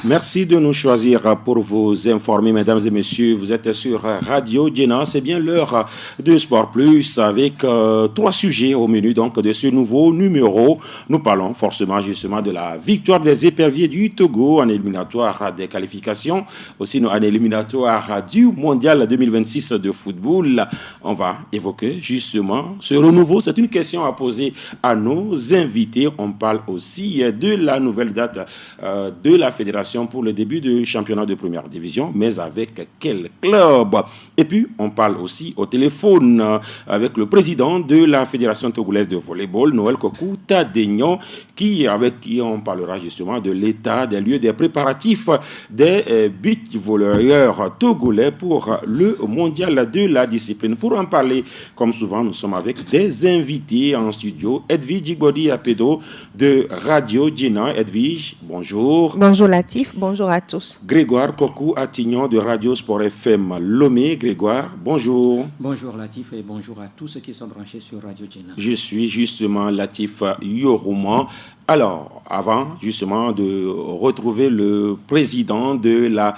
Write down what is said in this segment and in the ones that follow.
Merci de nous choisir pour vous informer, mesdames et messieurs. Vous êtes sur Radio Djena. C'est bien l'heure de Sport Plus avec trois sujets au menu donc de ce nouveau numéro. Nous parlons forcément justement de la victoire des éperviers du Togo en éliminatoire des qualifications, aussi en éliminatoire du Mondial 2026 de football. On va évoquer justement ce renouveau. C'est une question à poser à nos invités. On parle aussi de la nouvelle date de la fédération pour le début du championnat de première division, mais avec quel club? Et puis, on parle aussi au téléphone avec le président de la Fédération togolaise de volleyball, Noël Kokou Tadegnon, avec qui on parlera justement de l'état des lieux des préparatifs des beach volleyeurs togolais pour le mondial de la discipline. Pour en parler, comme souvent, nous sommes avec des invités en studio. Edwige Jigbodi Apedo de Radio Djena. Edwige, bonjour. Bonjour Latif, bonjour à tous. Grégoire Kokou Attignon de Radio Sport FM Lomé. Grégoire, bonjour. Bonjour Latif et bonjour à tous ceux qui sont branchés sur Radio Djena. Je suis justement Latif Yorouman. Alors, avant justement de retrouver le président de la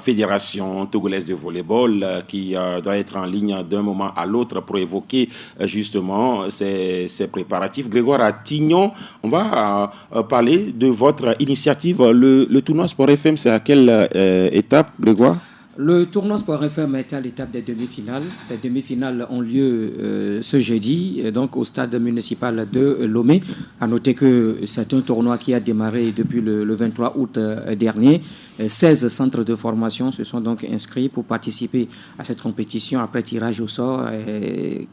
Fédération togolaise de volleyball qui doit être en ligne d'un moment à l'autre pour évoquer justement ces préparatifs, Grégoire Attignon, on va parler de votre initiative, le tournoi Sport FM. C'est à quelle étape, Grégoire? Le tournoi Sport FM est à l'étape des demi-finales. Ces demi-finales ont lieu ce jeudi, donc au stade municipal de Lomé. À noter que c'est un tournoi qui a démarré depuis le 23 août dernier. 16 centres de formation se sont donc inscrits pour participer à cette compétition après tirage au sort,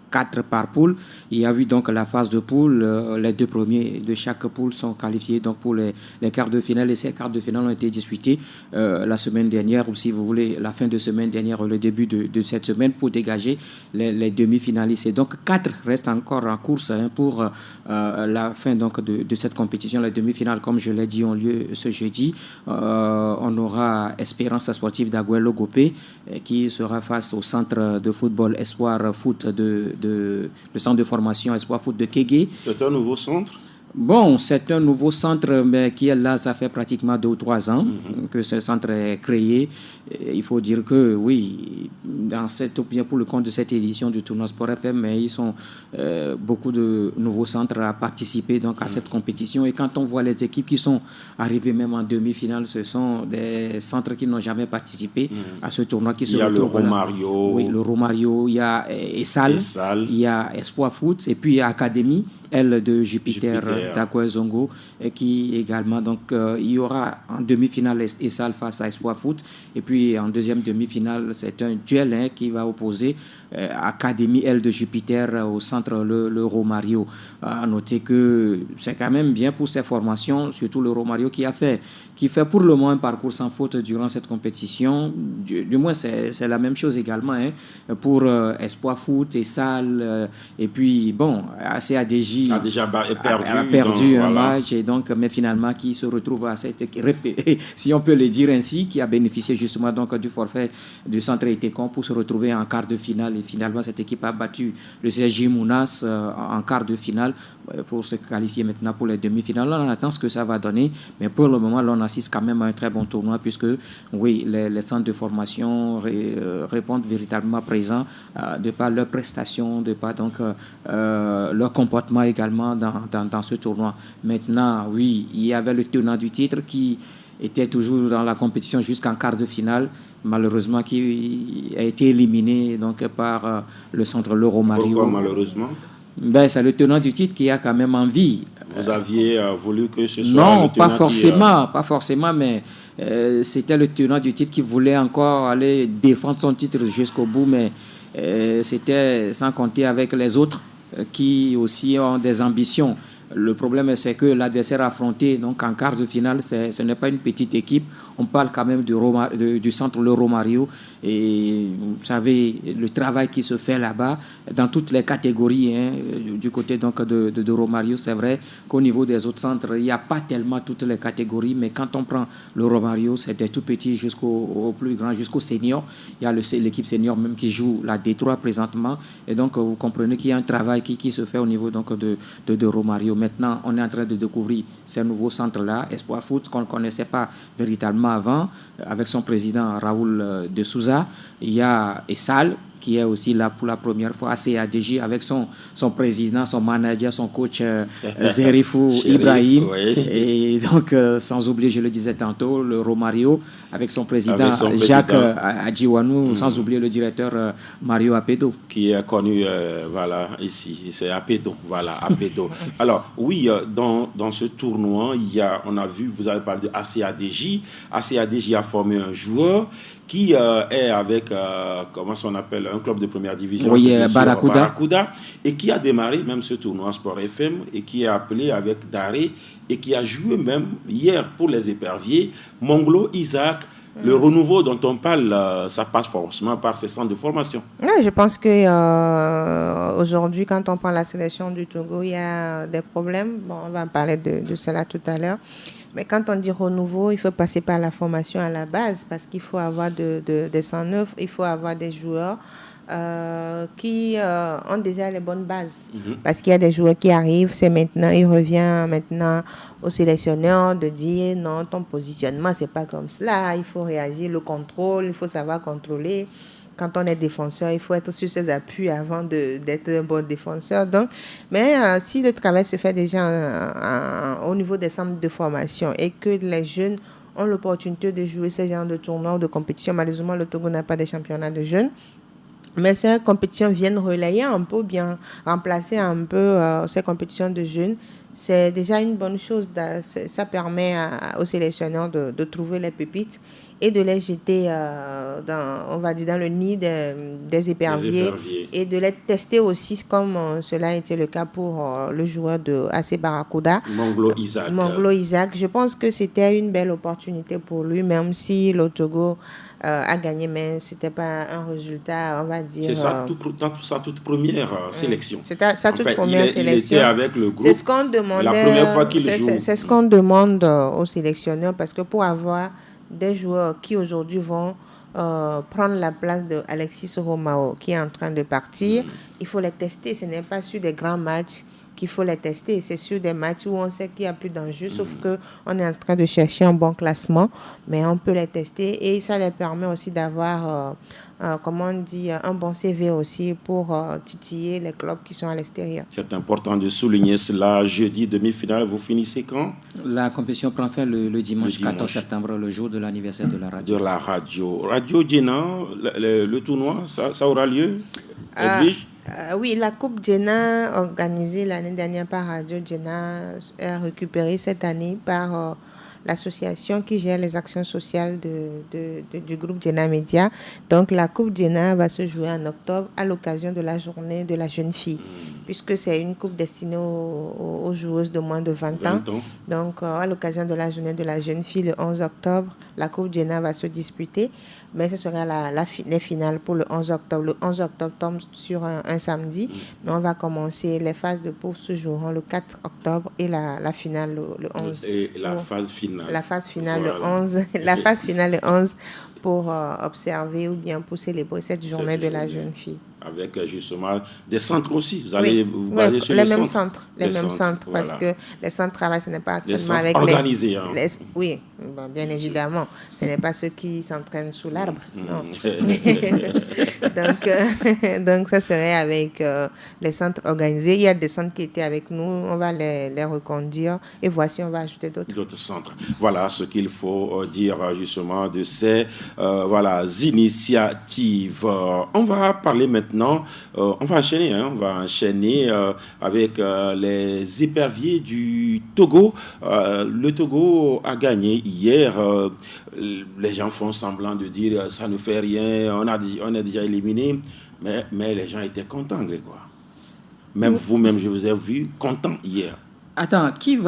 4 par poule. Il y a eu donc la phase de poule. Les deux premiers de chaque poule sont qualifiés donc pour les quarts de finale. Et ces quarts de finale ont été disputés la semaine dernière, ou si vous voulez, la fin de semaine dernière, le début de cette semaine, pour dégager les demi-finalistes. Et donc 4 restent encore en course pour la fin donc de cette compétition. Les demi-finales, comme je l'ai dit, ont lieu ce jeudi. On aura Espérance sportive d'Aguelo Gopé qui sera face au centre de football Espoir Foot le centre de formation Espoir Foot de Kégué. C'est un nouveau centre? Bon, c'est un nouveau centre, mais qui est là, ça fait pratiquement 2 ou 3 ans que ce centre est créé. Il faut dire que, oui, pour le compte de cette édition du tournoi Sport FM, mais ils sont beaucoup de nouveaux centres à participer donc, à cette compétition. Et quand on voit les équipes qui sont arrivées même en demi-finale, ce sont des centres qui n'ont jamais participé à ce tournoi. Il y a le Romario. Oui, le Romario, il y a Essal, il y a Espoir Foot, et puis il y a Académie, elle de Jupiter. d'Akwezongo, et qui également, donc il y aura en demi-finale Essal face à Espoir Foot, et puis en deuxième demi-finale c'est un duel qui va opposer Académie L de Jupiter au centre le Romario. À noter que c'est quand même bien pour ces formations, surtout le Romario qui fait pour le moment un parcours sans faute durant cette compétition. Du moins c'est la même chose également pour Espoir Foot et Essal, et puis bon, ACADJ a déjà perdu un match, et donc, mais finalement qui se retrouve à cette, si on peut le dire ainsi, qui a bénéficié justement donc du forfait du centre Etekon pour se retrouver en quart de finale. Et finalement cette équipe a battu le CSJ Mounas en quart de finale pour se qualifier maintenant pour les demi-finales. Là, on attend ce que ça va donner, mais pour le moment là, on assiste quand même à un très bon tournoi, puisque oui, les centres de formation répondent véritablement présents de par leurs prestations, de par donc leur comportement également dans ce tournoi. Maintenant, oui, il y avait le tenant du titre qui était toujours dans la compétition jusqu'en quart de finale, malheureusement qui a été éliminé donc par le centre Le Romario. Pourquoi malheureusement? C'est le tenant du titre qui a quand même envie. Vous aviez voulu que ce soit non, le tenant pas forcément, mais c'était le tenant du titre qui voulait encore aller défendre son titre jusqu'au bout, mais c'était sans compter avec les autres qui aussi ont des ambitions. Le problème, c'est que l'adversaire affronté donc en quart de finale, ce n'est pas une petite équipe. On parle quand même du centre Le Romario. Et vous savez, le travail qui se fait là-bas, dans toutes les catégories, du côté donc de Romario, c'est vrai qu'au niveau des autres centres, il n'y a pas tellement toutes les catégories. Mais quand on prend le Romario, c'est des tout petits jusqu'au plus grand, jusqu'au senior. Il y a l'équipe senior même qui joue la D3 présentement. Et donc, vous comprenez qu'il y a un travail qui se fait au niveau donc de Romario. maintenant, on est en train de découvrir ces nouveaux centres-là, Espoir Foot, qu'on ne connaissait pas véritablement avant, avec son président Raoul de Souza. Il y a Essal, qui est aussi là pour la première fois, CADJ, avec son président, son manager, son coach Zerifou Ibrahim. Oui. Et donc, sans oublier, je le disais tantôt, le Romario, avec son président Jacques Adjiwanou, sans oublier le directeur Mario Apedo. Qui est connu, voilà, ici, c'est Apedo, voilà, Apedo. Alors, oui, dans ce tournoi, on a vu, vous avez parlé de ACADJ. ACADJ a formé un joueur qui est avec, comment on appelle, un club de première division, oui, Barracuda, et qui a démarré même ce tournoi Sport FM, et qui est appelé avec Daré, et qui a joué même hier pour les éperviers, Monglo Isaac. Le renouveau dont on parle, ça passe forcément par ces centres de formation. Oui, je pense que aujourd'hui, quand on prend la sélection du Togo, il y a des problèmes. Bon, on va parler de cela tout à l'heure. Mais quand on dit renouveau, il faut passer par la formation à la base, parce qu'il faut avoir des sangs neufs, il faut avoir des joueurs qui ont déjà les bonnes bases. Parce qu'il y a des joueurs qui arrivent, il revient maintenant au sélectionneur de dire non, ton positionnement, c'est pas comme cela, il faut réagir, le contrôle, il faut savoir contrôler. Quand on est défenseur, il faut être sur ses appuis avant d'être un bon défenseur. Donc, mais si le travail se fait déjà au niveau des centres de formation et que les jeunes ont l'opportunité de jouer ce genre de tournois ou de compétition, malheureusement, le Togo n'a pas de championnat de jeunes. Mais ces compétitions viennent relayer un peu, bien remplacer un peu ces compétitions de jeunes. C'est déjà une bonne chose. Ça permet aux sélectionneurs de trouver les pépites et de les jeter dans le nid des éperviers et de les tester aussi, comme cela a été le cas pour le joueur de AC Barracuda, Monglo Isaac. Monglo Isaac. Je pense que c'était une belle opportunité pour lui, même si le Togo a gagné, mais ce n'était pas un résultat, on va dire... C'est sa toute première sélection. C'est sa toute première sélection. Il était avec le groupe. C'est ce qu'on demandait, la première fois qu'il joue. C'est ce qu'on demande aux sélectionneurs, parce que pour avoir des joueurs qui aujourd'hui vont prendre la place de Alexis Romao, qui est en train de partir, il faut les tester. Ce n'est pas sur des grands matchs qu'il faut les tester. C'est sur des matchs où on sait qu'il n'y a plus d'enjeu, sauf qu'on est en train de chercher un bon classement, mais on peut les tester et ça les permet aussi d'avoir, un bon CV aussi pour titiller les clubs qui sont à l'extérieur. C'est important de souligner cela. Jeudi, demi-finale, vous finissez quand? La compétition prend fin le dimanche 14 septembre, le jour de l'anniversaire de la radio. De la radio. Radio Djena, le tournoi, ça aura lieu, Edwige? Oui, la Coupe Djena, organisée l'année dernière par Radio Djena, est récupérée cette année par l'association qui gère les actions sociales du groupe Djena Media. Donc, la Coupe Djena va se jouer en octobre à l'occasion de la journée de la jeune fille, puisque c'est une coupe destinée aux joueuses de moins de 20 ans. Donc, à l'occasion de la journée de la jeune fille, le 11 octobre, la Coupe Djena va se disputer. Mais ce sera les finales pour le 11 octobre. Le 11 octobre tombe sur un samedi, mais on va commencer. Les phases de poule se joueront le 4 octobre et la finale le 11. Et la phase finale. La phase finale le 11. La phase finale le 11 pour observer ou bien pour célébrer cette journée de la jeune fille. Avec justement des centres aussi. Vous allez vous baser sur les mêmes centres. Les mêmes centres, parce que les centres travaillent, ce n'est pas seulement avec organisés. Oui, bon, bien évidemment. Ce n'est pas ceux qui s'entraînent sous l'arbre. Non. Donc, ça serait avec les centres organisés. Il y a des centres qui étaient avec nous. On va les reconduire. Et voici, on va ajouter d'autres centres. Voilà ce qu'il faut dire justement de ces initiatives. On va parler maintenant. On va enchaîner avec les éperviers du Togo. Le Togo a gagné hier. Les gens font semblant de dire ça ne fait rien, on est déjà éliminé, mais les gens étaient contents, Grégoire. Même vous-même, je vous ai vu content hier. Attends, qui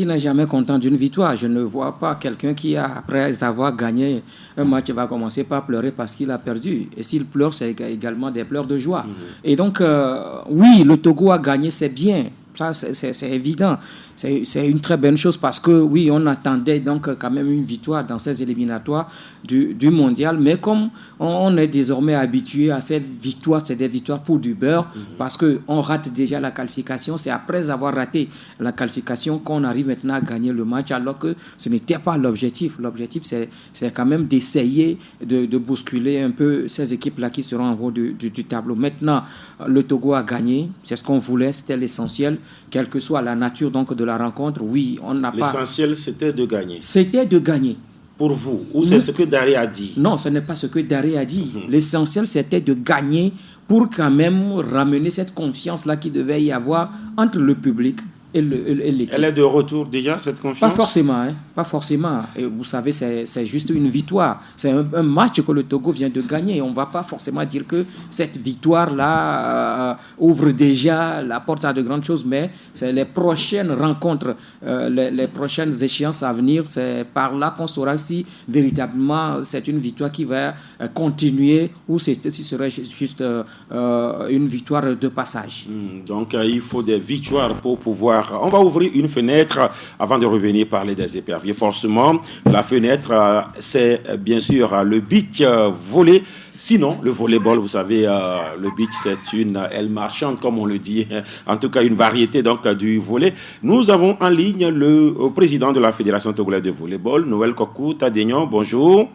n'est jamais content d'une victoire? Je ne vois pas quelqu'un qui, après avoir gagné un match, va commencer par pleurer parce qu'il a perdu. Et s'il pleure, c'est également des pleurs de joie. Et donc, oui, le Togo a gagné, c'est bien. Ça, c'est évident. C'est une très bonne chose parce que, oui, on attendait donc quand même une victoire dans ces éliminatoires du mondial. Mais comme on est désormais habitué à ces victoires, c'est des victoires pour du beurre parce qu'on rate déjà la qualification. C'est après avoir raté la qualification qu'on arrive maintenant à gagner le match alors que ce n'était pas l'objectif. L'objectif, c'est quand même d'essayer de bousculer un peu ces équipes-là qui seront en haut du tableau. Maintenant, le Togo a gagné. C'est ce qu'on voulait, c'était l'essentiel. Quelle que soit la nature donc de la rencontre, oui, on n'a pas... L'essentiel, c'était de gagner. C'était de gagner. Pour vous, ou c'est ce que Daré a dit? Non, ce n'est pas ce que Daré a dit. L'essentiel, c'était de gagner pour quand même ramener cette confiance-là qui devait y avoir entre le public et l'équipe. Elle est de retour déjà, cette confiance? Pas forcément, hein, pas forcément. Et vous savez, c'est juste une victoire. C'est un match que le Togo vient de gagner. On ne va pas forcément dire que cette victoire-là ouvre déjà la porte à de grandes choses, mais c'est les prochaines rencontres, les prochaines échéances à venir, c'est par là qu'on saura si véritablement c'est une victoire qui va continuer ou si ce serait juste une victoire de passage. Donc, il faut des victoires pour pouvoir... On va ouvrir une fenêtre avant de revenir parler des éperviers. Forcément, la fenêtre, c'est bien sûr le beach volley. Sinon, le volleyball, vous savez, le beach, c'est une aile marchande, comme on le dit. En tout cas, une variété donc du volley. Nous avons en ligne le président de la Fédération togolaise de volleyball, Noël Kokou Tadegnon. Bonjour.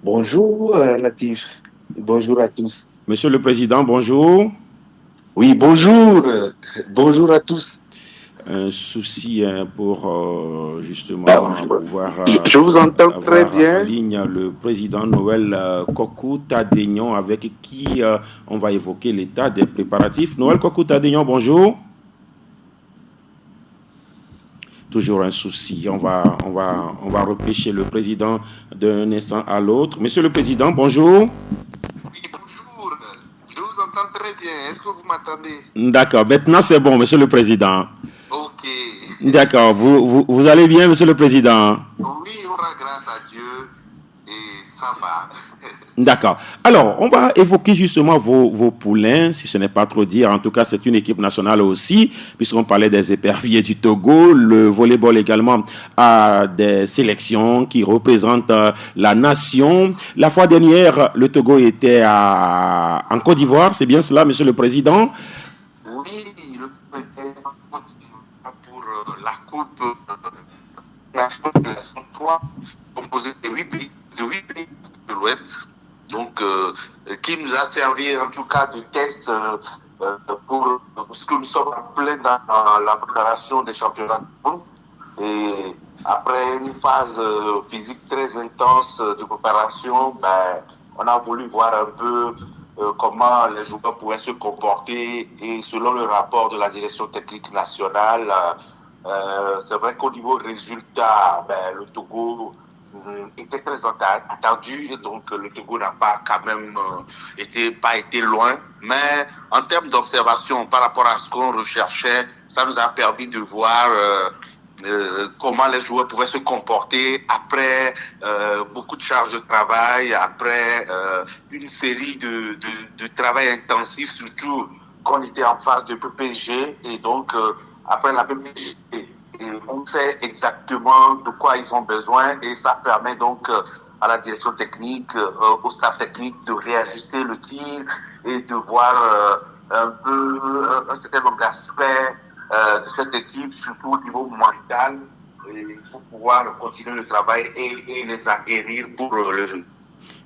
Bonjour, Latif. Bonjour à tous. Monsieur le Président, bonjour. Oui, bonjour. Bonjour à tous. Un souci pour justement pouvoir je vous entends très bien. En ligne le président Noël Kokou Tadegnon avec qui on va évoquer l'état des préparatifs. Noël Kokou Tadegnon, bonjour. Toujours un souci. On va repêcher le président d'un instant à l'autre. Monsieur le Président, bonjour. Oui, bonjour. Je vous entends très bien. Est-ce que vous m'entendez? D'accord. Maintenant, c'est bon, Monsieur le Président. Ok. D'accord. Vous allez bien, Monsieur le Président? Oui, on rend grâce à Dieu et ça va. D'accord. Alors, on va évoquer justement vos poulains, si ce n'est pas trop dire. En tout cas, c'est une équipe nationale aussi, puisqu'on parlait des éperviers du Togo. Le volleyball également a des sélections qui représentent la nation. La fois dernière, le Togo était en Côte d'Ivoire. C'est bien cela, Monsieur le Président? Oui, le Togo était en Côte d'Ivoire pour la Coupe nationale 3, composée de 8 pays de l'Ouest. Donc, qui nous a servi en tout cas de test parce que nous sommes en plein dans la préparation des championnats du monde. Et après une phase physique très intense de préparation, on a voulu voir un peu comment les joueurs pouvaient se comporter. Et selon le rapport de la direction technique nationale, c'est vrai qu'au niveau résultat, le Togo était très attendu, et donc le Togo n'a pas quand même été loin, mais en termes d'observation par rapport à ce qu'on recherchait, ça nous a permis de voir comment les joueurs pouvaient se comporter après beaucoup de charges de travail, après une série de travail intensif, surtout qu'on était en phase de PPG, et donc après la PPG, on sait exactement de quoi ils ont besoin, et ça permet donc à la direction technique, au staff technique de réajuster le tir et de voir un peu un certain nombre d'aspects de cette équipe, surtout au niveau mental, pour pouvoir continuer le travail et les aguerrir pour le jeu.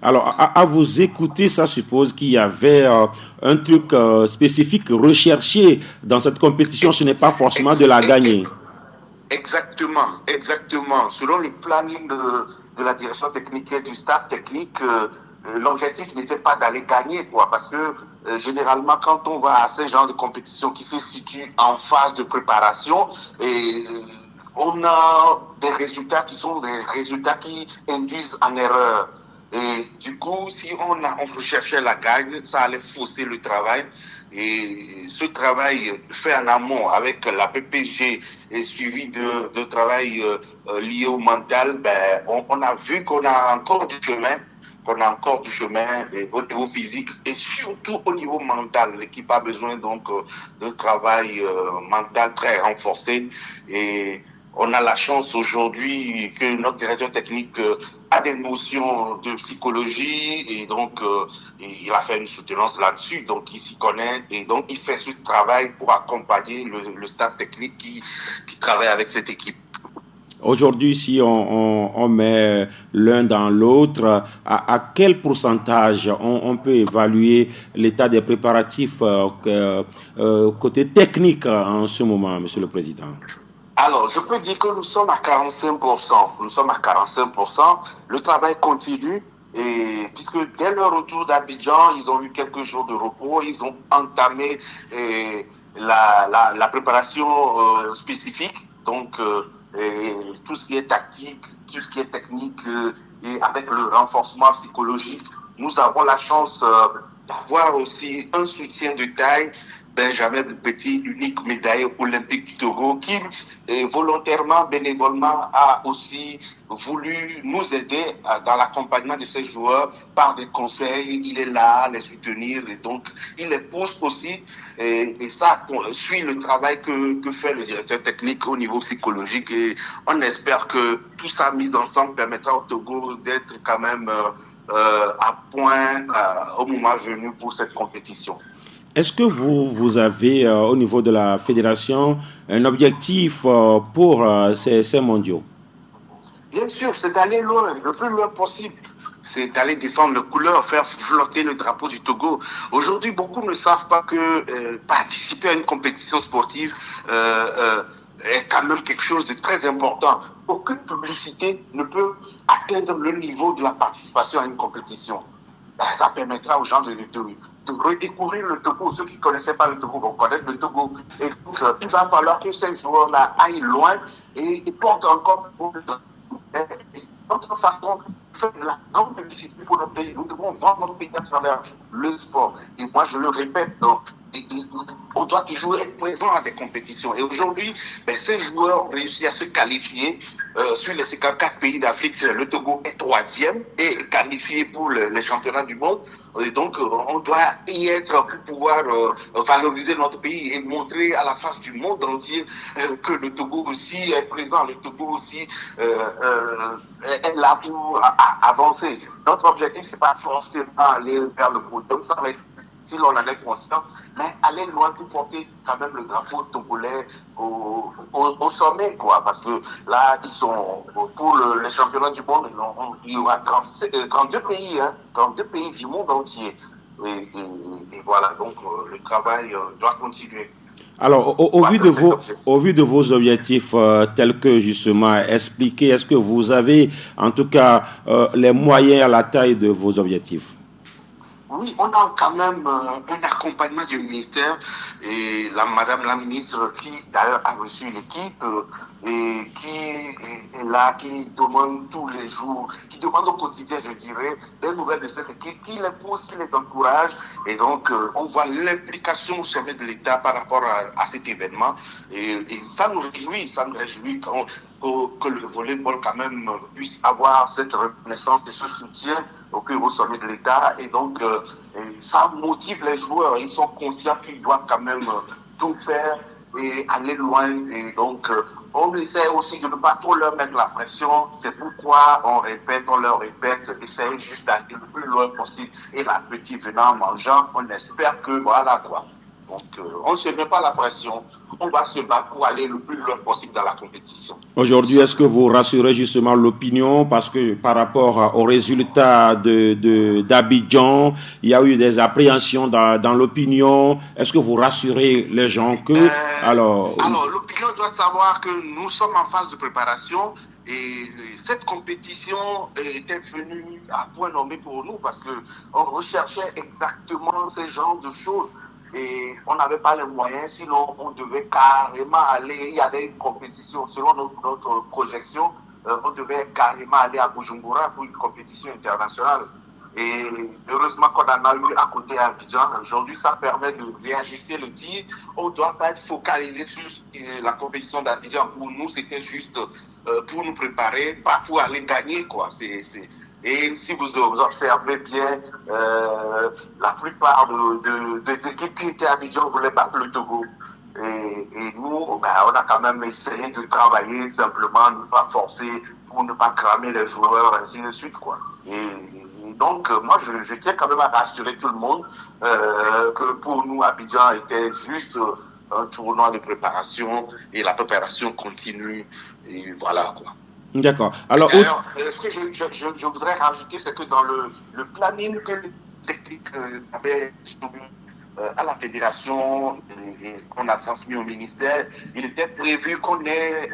Alors, à vous écouter, ça suppose qu'il y avait un truc spécifique recherché dans cette compétition. Ce n'est pas forcément de la gagner. Exactement. Selon le planning de la direction technique et du staff technique, l'objectif n'était pas d'aller gagner, parce que généralement, quand on va à ce genre de compétition qui se situe en phase de préparation, et on a des résultats qui sont des résultats qui induisent en erreur. Et du coup, si on recherchait la gagne, ça allait fausser le travail. Et ce travail fait en amont avec la PPG et suivi de travail lié au mental, on a vu qu'on a encore du chemin qu'on a encore du chemin au niveau physique et surtout au niveau mental. L'équipe a besoin donc d'un travail mental très renforcé et on a la chance aujourd'hui que notre directeur technique a des notions de psychologie et donc il a fait une soutenance là-dessus, donc il s'y connaît et donc il fait ce travail pour accompagner le staff technique qui travaille avec cette équipe. Aujourd'hui, si on met l'un dans l'autre, à quel pourcentage on peut évaluer l'état des préparatifs côté technique en ce moment, Monsieur le Président? Alors, je peux dire que nous sommes à 45%. Nous sommes à 45%. Le travail continue. Et puisque dès leur retour d'Abidjan, ils ont eu quelques jours de repos, ils ont entamé la préparation spécifique. Donc, tout ce qui est tactique, tout ce qui est technique, et avec le renforcement psychologique, nous avons la chance d'avoir aussi un soutien de taille. Benjamin Petit, l'unique médaillé olympique du Togo, qui volontairement, bénévolement, a aussi voulu nous aider dans l'accompagnement de ces joueurs par des conseils. Il est là, les soutenir et donc il les pousse aussi. Et ça suit le travail que fait le directeur technique au niveau psychologique. Et on espère que tout ça mis ensemble permettra au Togo d'être quand même à point au moment venu pour cette compétition. Est-ce que vous avez, au niveau de la fédération, un objectif pour ces mondiaux? Bien sûr, c'est d'aller loin, le plus loin possible. C'est d'aller défendre le couleur, faire flotter le drapeau du Togo. Aujourd'hui, beaucoup ne savent pas que participer à une compétition sportive est quand même quelque chose de très important. Aucune publicité ne peut atteindre le niveau de la participation à une compétition. Ça permettra aux gens de redécouvrir le Togo. Ceux qui ne connaissaient pas le Togo vont connaître le Togo. Et donc, il va falloir que ces joueurs-là aillent loin et portent encore c'est notre façon de faire de la grande publicité pour notre pays. Nous devons vendre notre pays à travers le sport. Et moi, je le répète, donc, on doit toujours être présent à des compétitions. Et aujourd'hui, ces joueurs ont réussi à se qualifier sur les 54 pays d'Afrique. Le Togo est 3e et qualifié pour les championnats du monde. Et donc, on doit y être pour pouvoir valoriser notre pays et montrer à la face du monde entier que le Togo aussi est présent, le Togo aussi est là pour avancer. Notre objectif, c'est pas forcément aller vers le podium, ça va être si l'on en est conscient, mais aller loin pour porter quand même le drapeau togolais au sommet, quoi, parce que là, ils sont pour les championnats du monde, il y aura 32 pays, 32 pays du monde entier. Et voilà, donc le travail doit continuer. Alors, au vu de vos objectifs tels que justement expliqués, est-ce que vous avez en tout cas les moyens à la taille de vos objectifs? Oui, on a quand même un accompagnement du ministère et madame la ministre qui d'ailleurs a reçu l'équipe et qui est là, qui demande tous les jours, qui demande au quotidien, je dirais, des nouvelles de cette équipe, qui les pousse, qui les encourage. Et donc, on voit l'implication au sommet de l'État par rapport à cet événement. Et ça nous réjouit que le volleyball quand même puisse avoir cette reconnaissance et ce soutien au sommet de l'État. Et donc, ça motive les joueurs. Ils sont conscients qu'ils doivent quand même tout faire et aller loin. Et donc, on essaie aussi de ne pas trop leur mettre la pression. C'est pourquoi on leur répète, essayer juste d'aller le plus loin possible. Et l'appétit venant en mangeant, on espère que voilà quoi. Donc, on ne se met pas la pression. On va se battre pour aller le plus loin possible dans la compétition. Aujourd'hui, est-ce que vous rassurez justement l'opinion parce que par rapport aux résultats d'Abidjan, il y a eu des appréhensions dans l'opinion. Est-ce que vous rassurez les gens que... Alors, l'opinion doit savoir que nous sommes en phase de préparation et cette compétition était venue à point nommé pour nous parce qu'on recherchait exactement ce genre de choses. Et on n'avait pas les moyens, sinon on devait carrément aller, il y avait une compétition, selon notre projection, on devait carrément aller à Bujumbura pour une compétition internationale. Et heureusement qu'on en a eu à côté à Abidjan. Aujourd'hui, ça permet de réajuster le tir. On ne doit pas être focalisé sur la compétition d'Abidjan. Pour nous, c'était juste pour nous préparer, pas pour aller gagner, quoi. Et si vous observez bien, la plupart des équipes qui étaient à Abidjan voulaient battre le Togo. Et nous, ben, on a quand même essayé de travailler simplement, ne pas forcer pour ne pas cramer les joueurs, ainsi de suite, quoi. Et donc, moi, je tiens quand même à rassurer tout le monde que pour nous, Abidjan était juste un tournoi de préparation et la préparation continue. Et voilà, quoi. D'accord. Alors, d'ailleurs, ce que je voudrais rajouter, c'est que dans le planning que les techniques avaient soumis à la fédération et qu'on a transmis au ministère, il était prévu qu'on ait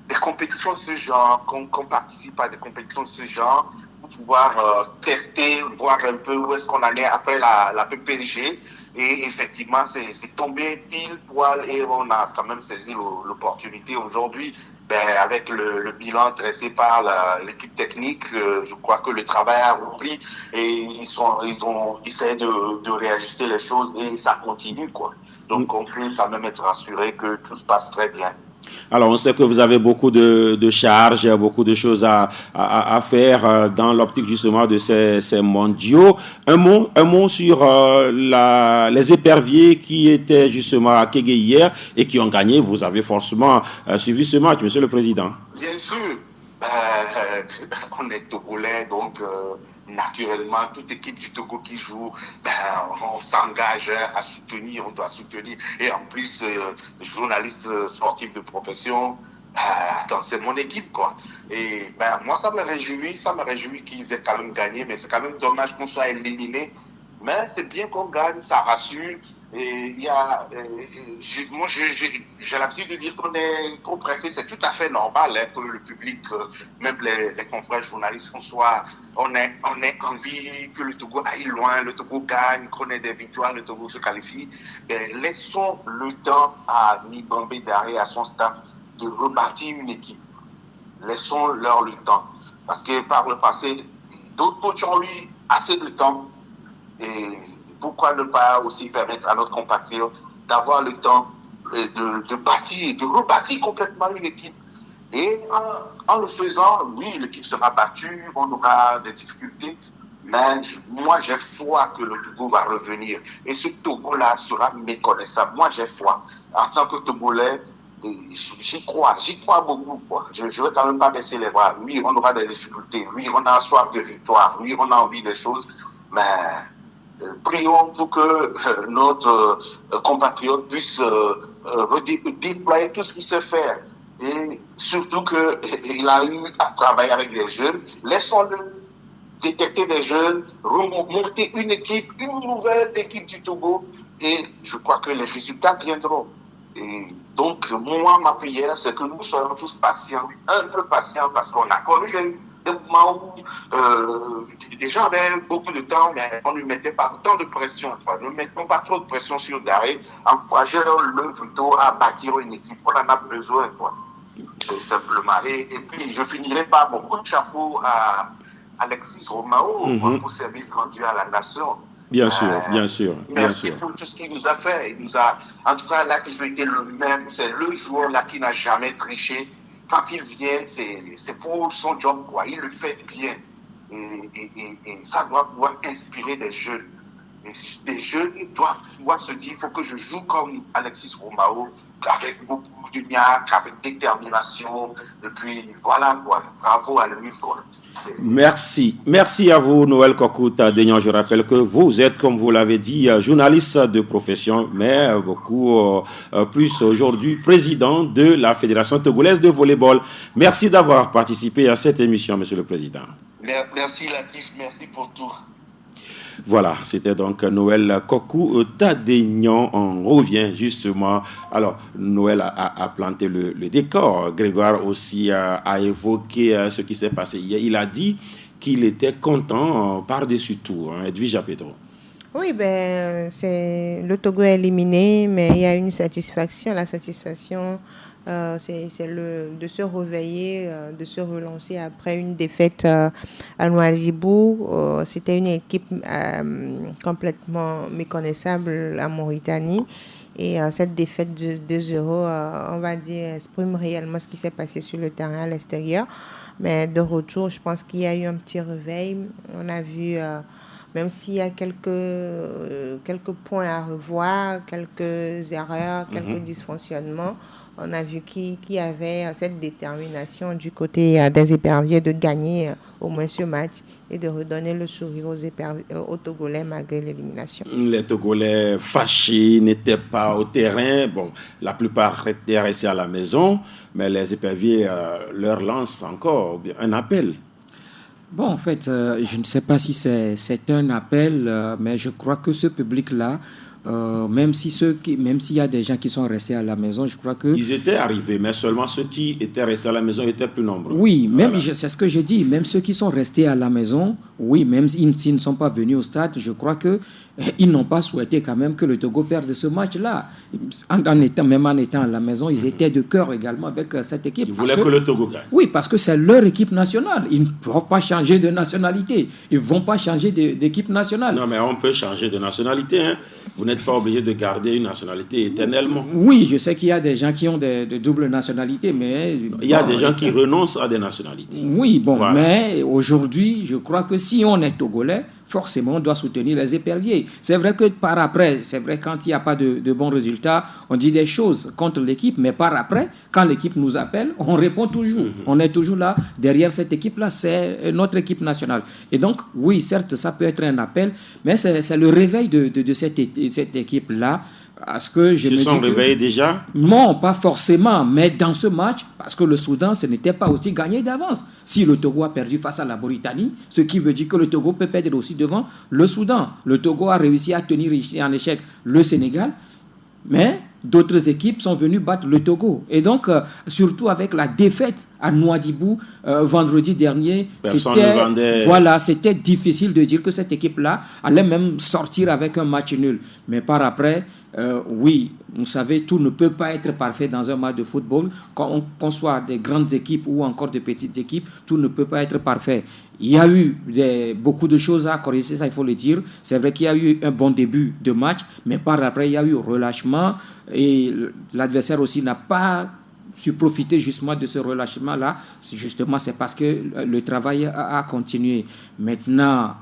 des compétitions de ce genre, qu'on participe à des compétitions de ce genre pour pouvoir tester, voir un peu où est-ce qu'on en est après la PPG. Et effectivement, c'est tombé pile poil et on a quand même saisi l'opportunité aujourd'hui. Ben, avec le bilan dressé par l'équipe technique, je crois que le travail a repris et ils essayé de réajuster les choses et ça continue, quoi. Donc, on peut quand même être rassuré que tout se passe très bien. Alors, on sait que vous avez beaucoup de charges, beaucoup de choses à faire dans l'optique justement de ces mondiaux. Un mot sur les éperviers qui étaient justement à Kégué hier et qui ont gagné. Vous avez forcément suivi ce match, Monsieur le Président. Bien sûr. On est Togolais, donc naturellement, toute équipe du Togo qui joue, on s'engage à soutenir, on doit soutenir. Et en plus, journaliste sportif de profession, attends, c'est mon équipe, quoi. Et moi, ça me réjouit qu'ils aient quand même gagné, mais c'est quand même dommage qu'on soit éliminé. Mais c'est bien qu'on gagne, ça rassure. Et il y a, moi, j'ai l'habitude de dire qu'on est trop pressé. C'est tout à fait normal hein, que le public, même les confrères journalistes, on ait envie que le Togo aille loin, le Togo gagne, qu'on ait des victoires, le Togo se qualifie. Mais laissons le temps à Nibambé Daré, à son staff, de rebâtir une équipe. Laissons-leur le temps. Parce que par le passé, d'autres coachs ont eu assez de temps. Et pourquoi ne pas aussi permettre à notre compatriote d'avoir le temps de bâtir, de rebâtir complètement une équipe. Et en le faisant, oui, l'équipe sera battue, on aura des difficultés, mais moi j'ai foi que le Togo va revenir. Et ce Togo-là sera méconnaissable. Moi j'ai foi. En tant que Togolais, j'y crois beaucoup. Quoi. Je ne vais quand même pas baisser les bras. Oui, on aura des difficultés. Oui, on a soif de victoire. Oui, on a envie des choses, mais prions pour que notre compatriote puisse déployer tout ce qu'il sait faire. Et surtout qu'il a eu à travailler avec des jeunes. Laissons-le détecter des jeunes, remonter une nouvelle équipe du Togo. Et je crois que les résultats viendront. Et donc, moi, ma prière, c'est que nous soyons tous patients, un peu patients, parce qu'on a connu des moments où les gens avaient beaucoup de temps, mais on ne mettait pas tant de pression. Quoi. Ne mettons pas trop de pression sur Daré. Encourageons-le plutôt à bâtir une équipe. On en a besoin, quoi. C'est simplement. Et puis, je finirai par mon coup de chapeau à Alexis Romao pour service rendu à la nation. Bien sûr, bien sûr. Merci pour tout ce qu'il nous a fait. En tout cas, là, il a été le même. C'est le joueur là qui n'a jamais triché. Quand il vient, c'est pour son job, quoi. Il le fait bien. Et ça doit pouvoir inspirer des jeunes. Et des jeunes doivent pouvoir se dire, il faut que je joue comme Alexis Romao, avec beaucoup de niaque, avec détermination. Et puis, voilà, quoi. Bravo à lui, quoi. Merci à vous, Noël Kokou-Tadénian. Je rappelle que vous êtes, comme vous l'avez dit, journaliste de profession, mais beaucoup plus aujourd'hui président de la Fédération togolaise de volleyball. Merci d'avoir participé à cette émission, Monsieur le Président. Merci Latif, merci pour tout. Voilà, c'était donc Noël Kokou-Tadénian. On revient justement. Alors, Noël a planté le décor. Grégoire aussi a évoqué ce qui s'est passé hier. Il a dit qu'il était content par-dessus tout. Edwige Pedro. Oui, le Togo est éliminé, mais il y a une satisfaction. La satisfaction, c'est de se réveiller, de se relancer après une défaite à Nouadhibou. C'était une équipe complètement méconnaissable en Mauritanie. Et cette défaite de 2-0, on va dire, exprime réellement ce qui s'est passé sur le terrain à l'extérieur. Mais de retour, je pense qu'il y a eu un petit réveil. On a vu, même s'il y a quelques points à revoir, quelques erreurs, quelques dysfonctionnements, on a vu qu'il y avait cette détermination du côté des éperviers de gagner au moins ce match et de redonner le sourire aux Togolais malgré l'élimination. Les Togolais fâchés n'étaient pas au terrain. Bon, la plupart étaient restés à la maison, mais les éperviers leur lancent encore un appel. Bon, en fait, je ne sais pas si c'est un appel, mais je crois que ce public-là, même s'il y a des gens qui sont restés à la maison, je crois que... Ils étaient arrivés, mais seulement ceux qui étaient restés à la maison étaient plus nombreux. Oui, même c'est ce que je dis, même ceux qui sont restés à la maison, oui, même s'ils ne sont pas venus au stade, je crois qu'ils n'ont pas souhaité quand même que le Togo perde ce match-là. Même en étant à la maison, ils étaient de cœur également avec cette équipe. Ils voulaient que le Togo gagne. Oui, parce que c'est leur équipe nationale. Ils ne vont pas changer de nationalité. Ils ne vont pas changer d'équipe nationale. Non, mais on peut changer de nationalité, hein. Vous n'êtes pas obligé de garder une nationalité éternellement. Oui, je sais qu'il y a des gens qui ont de doubles nationalités, mais... Il y a des gens qui renoncent à des nationalités. Oui, bon, voilà. Mais aujourd'hui, je crois que si on est Togolais, forcément, on doit soutenir les éperviers. C'est vrai que par après, quand il n'y a pas de bons résultats, on dit des choses contre l'équipe, mais par après, quand l'équipe nous appelle, on répond toujours. On est toujours là, derrière cette équipe-là, c'est notre équipe nationale. Et donc, oui, certes, ça peut être un appel, mais c'est le réveil de cette équipe-là. Ils se sont réveillés déjà? Non, pas forcément, mais dans ce match, parce que le Soudan, ce n'était pas aussi gagné d'avance. Si le Togo a perdu face à la Mauritanie, ce qui veut dire que le Togo peut perdre aussi devant le Soudan. Le Togo a réussi à tenir ici en échec le Sénégal, mais d'autres équipes sont venues battre le Togo. Et donc, surtout avec la défaite à Nouadhibou vendredi dernier, c'était difficile de dire que cette équipe-là allait même sortir avec un match nul. Mais par après, oui, vous savez, tout ne peut pas être parfait dans un match de football. Qu'on soit des grandes équipes ou encore des petites équipes, tout ne peut pas être parfait. Il y a eu beaucoup de choses à corriger, ça il faut le dire. C'est vrai qu'il y a eu un bon début de match, mais par après, il y a eu relâchement et l'adversaire aussi n'a pas su profiter justement de ce relâchement-là. Justement, c'est parce que le travail a continué. Maintenant,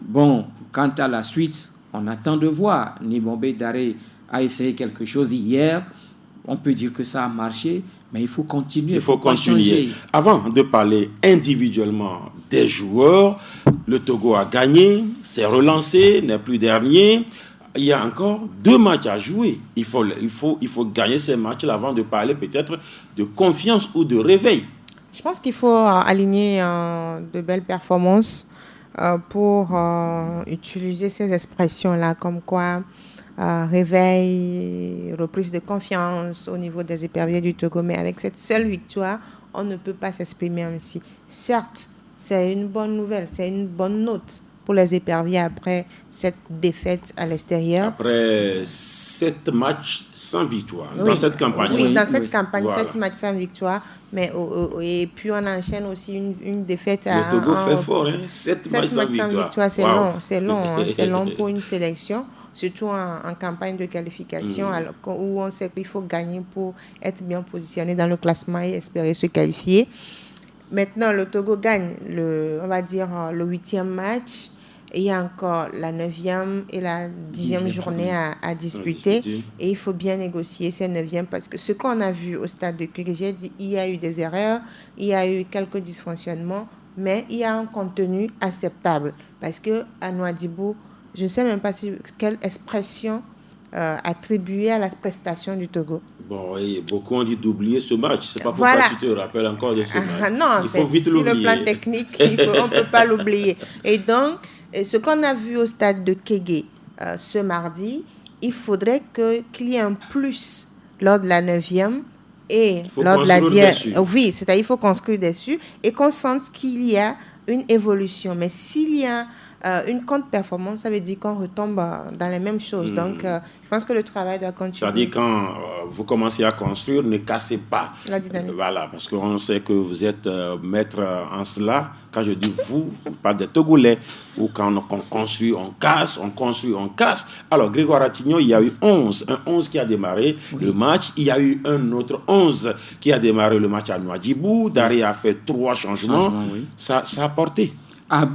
bon, quant à la suite, on attend de voir. Nibombé Daré a essayé quelque chose hier. On peut dire que ça a marché, mais il faut continuer. Il faut continuer. Avant de parler individuellement des joueurs, le Togo a gagné, s'est relancé, n'est plus dernier. Il y a encore 2 matchs à jouer. Il faut gagner ces matchs-là avant de parler peut-être de confiance ou de réveil. Je pense qu'il faut aligner de belles performances pour utiliser ces expressions-là comme quoi réveil, reprise de confiance au niveau des éperviers du Togo. Mais avec cette seule victoire, on ne peut pas s'exprimer ainsi. Certes, c'est une bonne nouvelle, c'est une bonne note pour les éperviers après cette défaite à l'extérieur. Après 7 matchs sans victoire dans cette campagne. Oui, dans cette campagne, voilà. 7 matchs sans victoire. Mais, et puis on enchaîne aussi une défaite Le Togo fait fort, hein? 7 matchs sans victoire. C'est long pour une sélection. Surtout en campagne de qualification, où on sait qu'il faut gagner pour être bien positionné dans le classement et espérer se qualifier. Maintenant, le Togo gagne, on va dire, le 8e match. Et il y a encore la 9e et la 10e journée à disputer. Et il faut bien négocier ces 9e parce que ce qu'on a vu au stade de Kugé, il y a eu des erreurs, il y a eu quelques dysfonctionnements, mais il y a un contenu acceptable. Parce qu'à Nouadhibou, je ne sais même pas quelle expression attribuer à la prestation du Togo. Bon, et beaucoup ont dit d'oublier ce match. C'est pas pourquoi tu te rappelles encore de ce match. Non, il faut vite l'oublier. Sur le plan technique, on ne peut pas l'oublier. Et donc, ce qu'on a vu au stade de Kégué ce mardi, il faudrait qu'il y ait un plus lors de la 9e et lors de la 10e. Oui, c'est-à-dire qu'il faut construire dessus et qu'on sente qu'il y a une évolution. Mais s'il y a une contre-performance, ça veut dire qu'on retombe dans les mêmes choses. Donc, je pense que le travail doit continuer. C'est-à-dire quand vous commencez à construire, ne cassez pas la dynamique. Voilà, parce qu'on sait que vous êtes maître en cela. Quand je dis vous, je parle des Togolais, où quand on construit, on casse, on construit, on casse. Alors, Grégoire Attignon, il y a eu un 11 qui a démarré le match. Il y a eu un autre 11 qui a démarré le match à Nouadhibou. Daré a fait 3 changements. Ça a porté. Ah,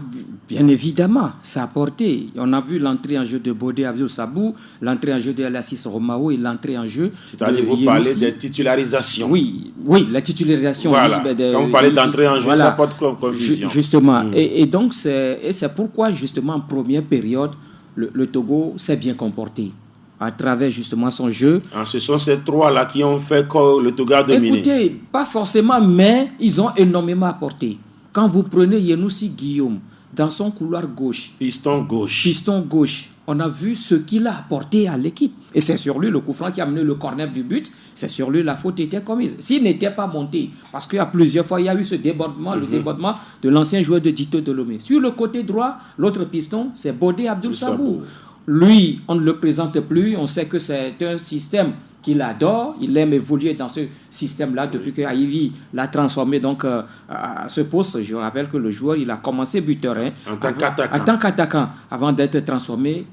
bien évidemment, ça a porté. On a vu l'entrée en jeu de Bodé Abdul Sabou, l'entrée en jeu de Alassis Romao et l'entrée en jeu. C'est-à-dire, vous parlez des titularisations. Oui, la titularisation. Voilà. Quand vous parlez d'entrée en jeu, ça porte confusion. Justement. Et donc, c'est pourquoi, justement, en première période, le Togo s'est bien comporté à travers justement son jeu. Ce sont ces 3-là qui ont fait que le Togo a dominé. Écoutez, pas forcément, mais ils ont énormément apporté. Quand vous prenez Yenoussi Guillaume dans son couloir gauche, piston gauche, on a vu ce qu'il a apporté à l'équipe. Et c'est sur lui le coup franc qui a amené le corner du but. C'est sur lui la faute était commise. S'il n'était pas monté, parce qu'il y a plusieurs fois, il y a eu ce débordement, le débordement de l'ancien joueur de Tito Delomé. Sur le côté droit, l'autre piston, c'est Bodé Abdul Sabou. Lui, on ne le présente plus. On sait que c'est un système qu'il adore. Il aime évoluer dans ce système-là depuis que Aïvi l'a transformé donc, à ce poste. Je rappelle que le joueur, il a commencé buteur en tant qu'attaquant avant d'être transformé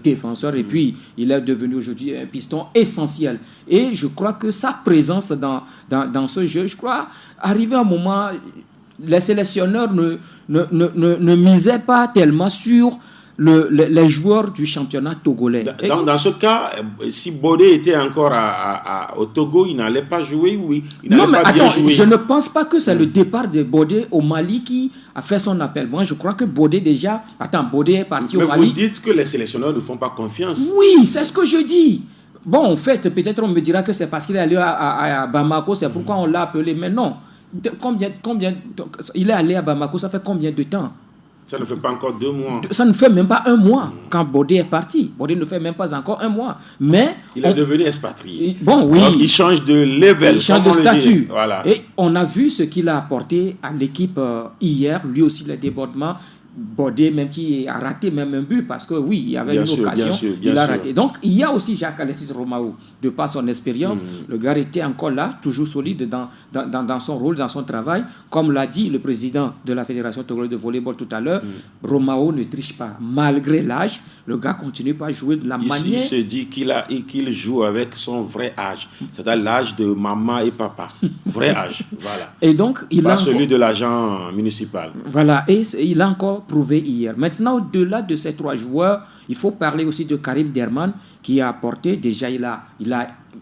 défenseur. Et puis, il est devenu aujourd'hui un piston essentiel. Et je crois que sa présence dans ce jeu, je crois, arrivé à un moment, les sélectionneurs ne misaient pas tellement sur les joueurs du championnat togolais. Dans ce cas, si Bodé était encore au Togo, il n'allait pas jouer, oui. Non, mais attends, je ne pense pas que c'est le départ de Bodé au Mali qui a fait son appel. Moi, je crois que Bodé déjà... Attends, Bodé est parti au Mali. Mais vous dites que les sélectionneurs ne font pas confiance. Oui, c'est ce que je dis. Bon, en fait, peut-être on me dira que c'est parce qu'il est allé à Bamako, c'est pourquoi on l'a appelé. Mais non. Il est allé à Bamako, ça fait combien de temps? Ça ne fait pas encore 2 mois. Ça ne fait même pas 1 mois quand Bodé est parti. Bodé ne fait même pas encore 1 mois. Mais il est devenu expatrié. Bon, oui. Donc, il change de level. Il change de statut. Voilà. Et on a vu ce qu'il a apporté à l'équipe hier. Lui aussi, les débordements. Bodé, même qui a raté même un but, parce que oui, il y avait une occasion, il a raté. Donc, il y a aussi Jacques Alexis Romao, de par son expérience. Le gars était encore là, toujours solide dans son rôle, dans son travail. Comme l'a dit le président de la Fédération togolaise de volleyball tout à l'heure, Romao ne triche pas. Malgré l'âge, le gars continue pas à jouer de la manière... Il se dit qu'il joue avec son vrai âge, c'est-à-dire l'âge de maman et papa. Vrai âge, voilà. Et donc, pas celui de l'agent municipal. Voilà, et il a encore prouvé hier. Maintenant, au-delà de ces 3 joueurs, il faut parler aussi de Karim Derman qui a apporté, déjà il a